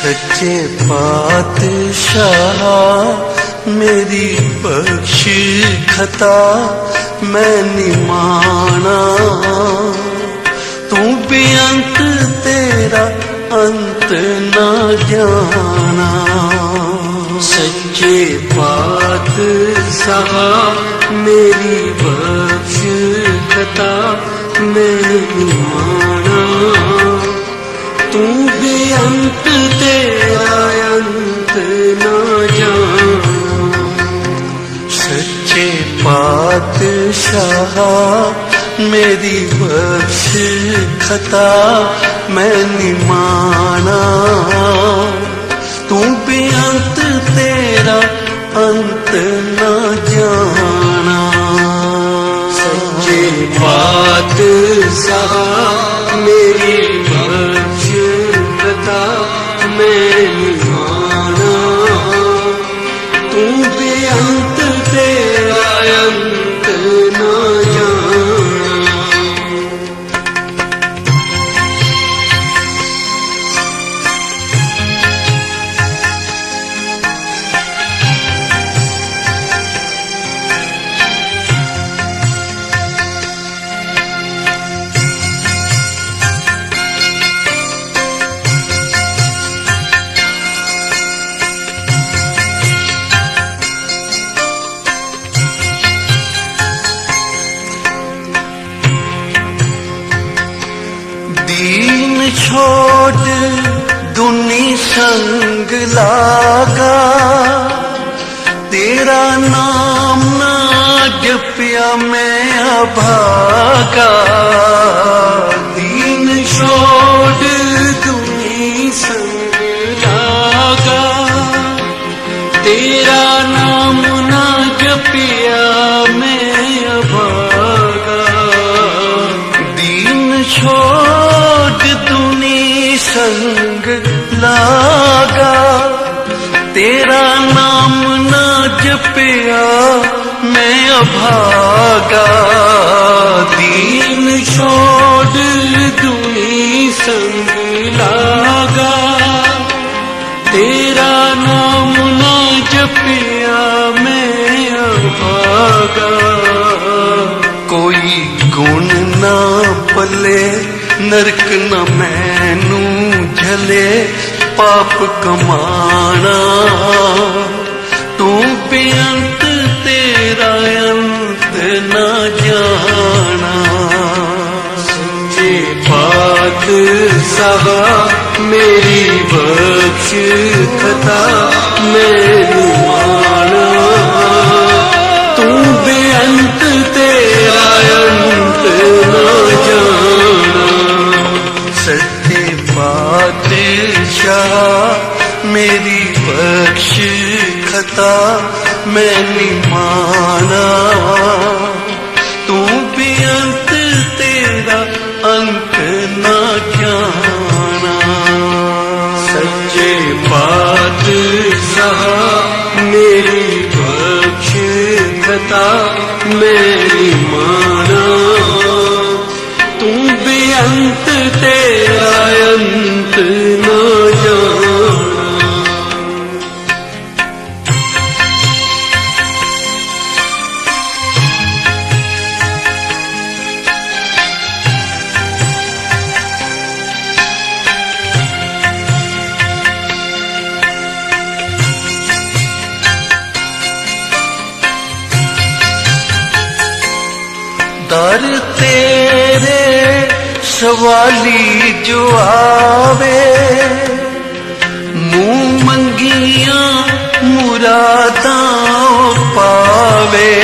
सच्चे पातशाह मेरी बख्श खता मैं निमाना, तू बेअंत तेरा अंत ना जाना। सच्चे पातशाह मेरी बख्श खता मैं निमाना, तू बेअंत तेरा अंत ना जाना। सच्चे पातशाह मेरी बख्श खता मैं निमाना, तू बेअंत तेरा अंत ना जाना। सच्चे पातशाह मेरी बख्श खता मैं निमाना, तू बेअंत तेरा अंत ना जाना। दीन छोड़ दुनी संग लागा, तेरा नाम ना जपिया मैं अभागा। दीन छोड़ दुनी संग लागा, तेरा नाम ना जपिया मैं अभागा। दीन छोड़ दुनी संग लागा, तेरा नाम ना जपिया मैं अभागा। दीन छोड़ दुनी संग लागा, तेरा नाम ना जपिया मैं अभागा। कोई गुण ना पले नरक न मैनू झले पाप कमाना, तू बेअंत तेरा अंत ना जाना। सच्चे पातशाह मेरी बख्श खता मैं निमाना, तू बेअंत तेरा अंत ना जाना। सच्चे पातशाह मेरी बख्श खता मैं निमाना, तू बेअंत तेरा अंत ना जाना। सच्चे पातशाह मेरी बख्श खता मैं निमाना, तू बेअंत तेरा अंत ना जाना। दर तेरे सवाली जो आवे, मुँह मंगिया मुरादां पावे।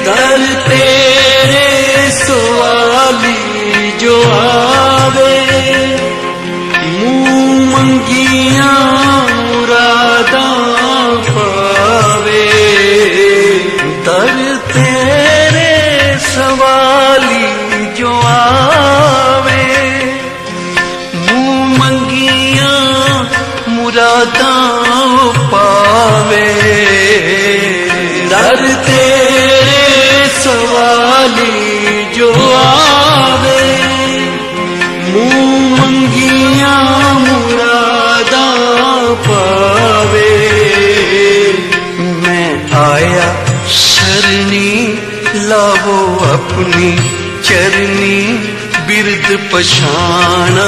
दर तेरे सवाली जो आवे, मुँह मंगिया मुरादां पावे। दर तेरे सवाली जो आवे, मुँह मंगिया मुरादां पावे। दर तेरे सवाली जो आवे, मुँह मंगिया मुरादां अपनी चरनी बिरद पछाना,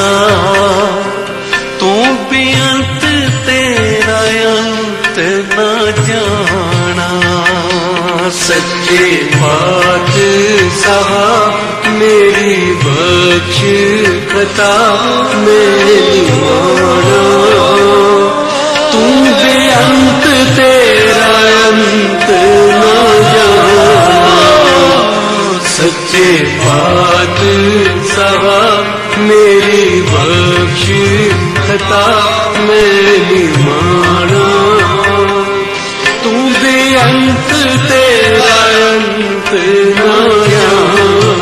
तू बेअंत तेरा अंत न जाना। सच्चे पातशाह मेरी बख्श खता मेरी माना, तू बेअंत तेरा अंत न जाना। सच्चे पातशाह मेरी बख्श खता मेरी माना, तू बेअंत तेरा अंत न जाना।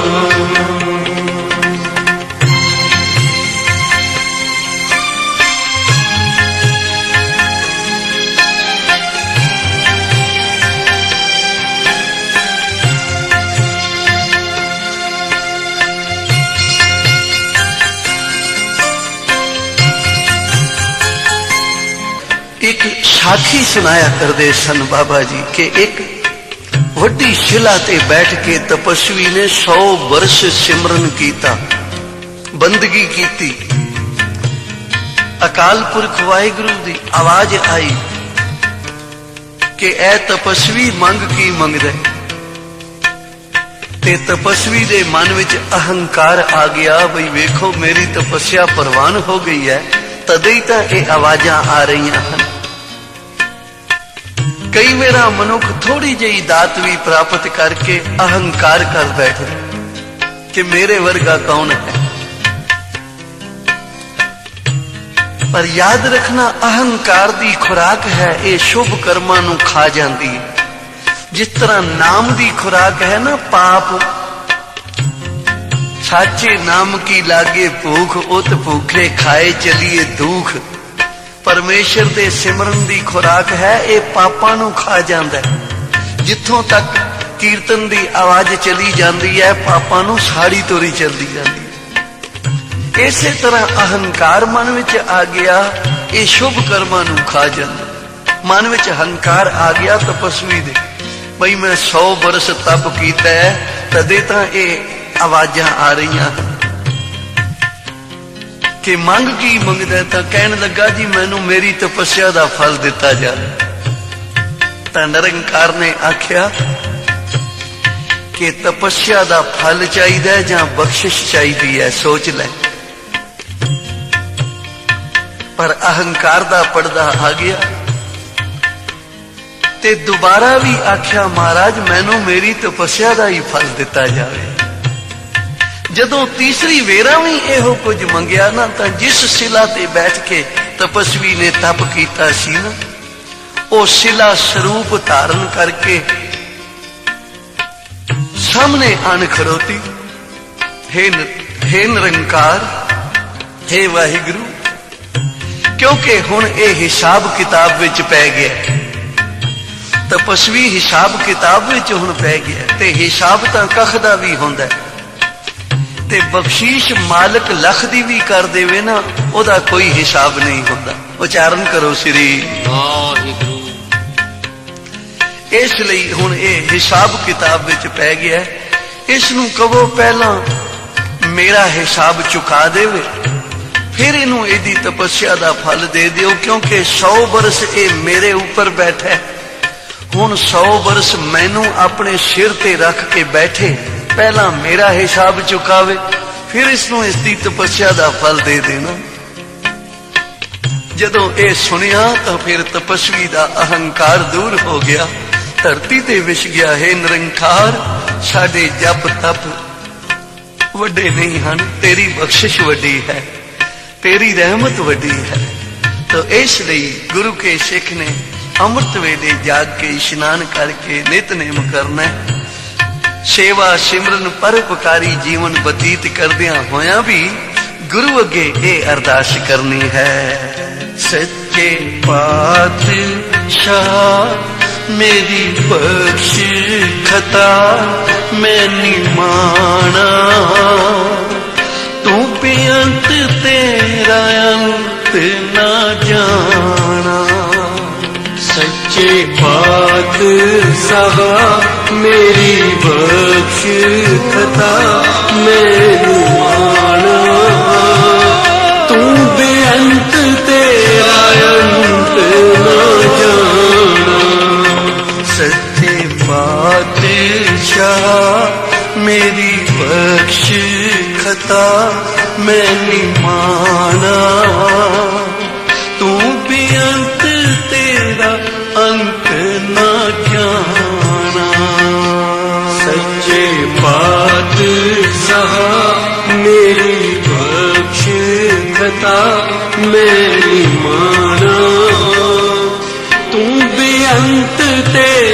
एक साखी सुनाया करदे सन बाबा जी के एक वड्डी शिला ते बैठ के तपस्वी ने 100 वर्ष सिमरन कीता, बंदगी कीती। अकाल पुरख वाहिगुरु दी आवाज आई कि ऐ तपस्वी मंग की मंगदा। ते तपस्वी दे मन विच अहंकार आ गया, बई वेखो मेरी तपस्या परवान हो गई है, तदे तां ये आवाजां आ रही हैं। कई मेरा मनुख थोड़ी जी दात भी प्राप्त करके अहंकार कर बैठे कि मेरे वर्गा कौन है। पर याद रखना अहंकार दी खुराक है, ये शुभ कर्मां नूं खा जाती है। जिस तरह नाम दी खुराक है ना पाप, साचे नाम की लागे भूख, उत भूखे खाए चलिए दुख। परमेश्वर दे सिमरन दी खुराक है, ये पापां नूं खा जांदा है। जिथों तक कीर्तन दी आवाज चली जाती है, पापां नूं साड़ी तोरी चलती जाती है। इसे तरह अहंकार मन विच आ गया, ये शुभ कर्मां नूं खा जांदा। मन विच अहंकार आ गया तपस्वी दे, बई मैं 100 वर्ष तप कीता है, तदे तां ये आवाजां आ रही हैं कि मंग की मंगदा। तां कहन लगा जी मैनू मेरी तपस्या दा फल दिता जाए। तां निरंकार ने आख्या कि तपस्या दा फल चाहिए जां बख्शिश चाहिए है, सोच ले। पर अहंकार दा पर्दा आ गया ते दोबारा भी आख्या महाराज मैनू मेरी तपस्या दा ही फल दिता जाए। जदों तीसरी वेरा भी यहो कुछ मंगया ना, तो जिस शिला ते बैठ के तपस्वी ने तप कीता सी ना, वो शिला स्वरूप धारण करके सामने आन खड़ोती। हे निरंकार, हे वाहिगुरु, क्योंकि हुण ये हिसाब किताब विच पै गया। तपस्वी हिसाब किताब विच हुण पै गया, ते हिसाब तां कख दा भी हुंदा है। ते बख्शीश मालिक लख दी भी कर देवे ना, ओदा कोई हिसाब नहीं होता। उच्चारण करो श्री वाहिगुरु। इसलिए हुण ये हिसाब किताब विच पै गया। इस नूं कहो पहला मेरा हिसाब चुका देवे, फिर इनू इहदी तपस्या दा फल दे दिओ। क्योंकि 100 वर्ष ये मेरे ऊपर बैठा है, हुण 100 वर्ष मैनू अपने सिर ते रख के बैठे, पहला मेरा हिसाब चुकावे, फिर इसनों इसकी तपस्या का फल दे देना। जदों ये सुनिया तो फिर तपस्वी का अहंकार दूर हो गया, धरती ते विछ गया। हे निरंकार, साडे जप तप वड्डे नहीं हैं, तेरी बख्शिश वड्डी है, तेरी रहमत वड्डी है। तो इसलिए गुरु के सिख ने अमृत वेले जाग के स्नान करके नितनेम करना है। सेवा सिमरन परोपकारी जीवन बतीत करदियां होया भी गुरु अगे ये अरदास करनी है। सच्चे पातशाह मेरी बख्श खता मैं निमाना, तू बेअंत तेरा अंत ना जाना। सच्चे पातशाह मेरी बख्श खता मैनू माना तू बेअंत तेरा अंत ना जाना सच्चे पातशाह मेरी बख्श खता मैनू माना तू बेअंत तेरा अंत ना जाना सच्चे पातशाह मेरी बख्श खता मैनू माना तू बेअंत तेरा